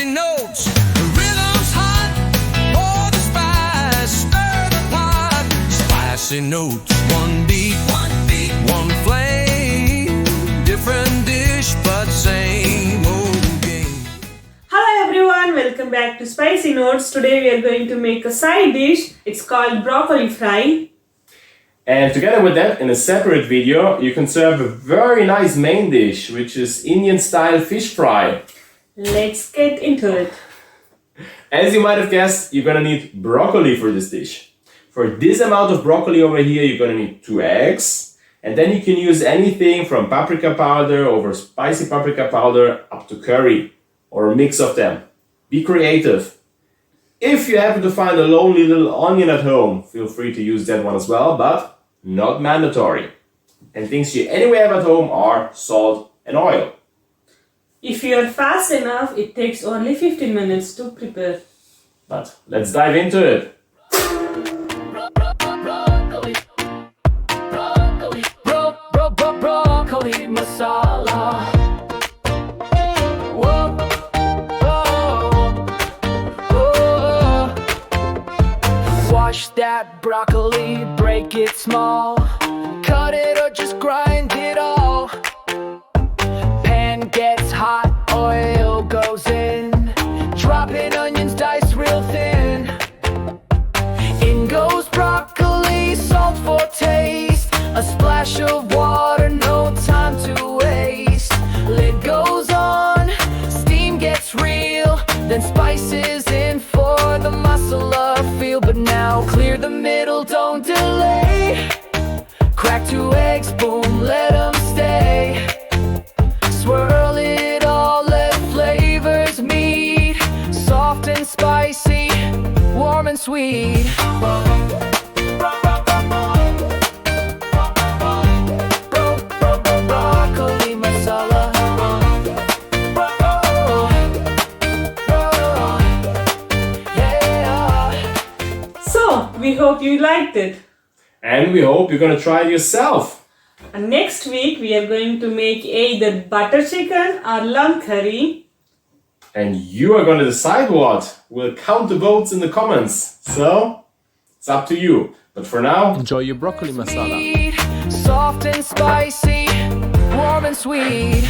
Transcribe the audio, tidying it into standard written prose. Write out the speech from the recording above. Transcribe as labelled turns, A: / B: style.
A: spicy notes. The rhythm's hot, pour the spice, stir the pot. Spicy notes, one beat, one flame. Different dish, but same old game.
B: Hello everyone, welcome back to Spicy Notes. Today we are going to make a side dish. It's called broccoli fry.
C: And together with that, in a separate video, you can serve a very nice main dish, which is Indian style fish fry.
B: Let's get into it.
C: As you might have guessed, you're gonna need broccoli for this dish. For this amount of broccoli over here, you're gonna need 2 eggs. And then you can use anything from paprika powder over spicy paprika powder up to curry, or a mix of them. Be creative. If you happen to find a lonely little onion at home, feel free to use that one as well, but not mandatory. And things you anyway have at home are salt and oil.
B: If you are fast enough, it takes only 15 minutes to prepare.
C: But let's dive into it.
D: Broccoli masala. Whoa, oh. Wash that broccoli, break it small. Cut it or just grind it all. Pan gets hot, oil goes in. Drop in onions, diced real thin. In goes broccoli, salt for taste. A splash of water, no time to waste. Lid goes on, steam gets real. Then spices in for the masala feel. But now clear the middle, don't delay. Crack 2 eggs, boom, let them stay. Swirl it all, let flavors meet. Soft and spicy, warm and sweet. Broccoli masala. Yeah.
B: So, we hope you liked it.
C: And we hope you're gonna try it yourself.
B: And next week we are going to make either butter chicken or lamb curry.
C: And you are gonna decide what. We'll count the votes in the comments. So, it's up to you. But for now, enjoy your broccoli masala.
D: Soft and spicy, warm and sweet.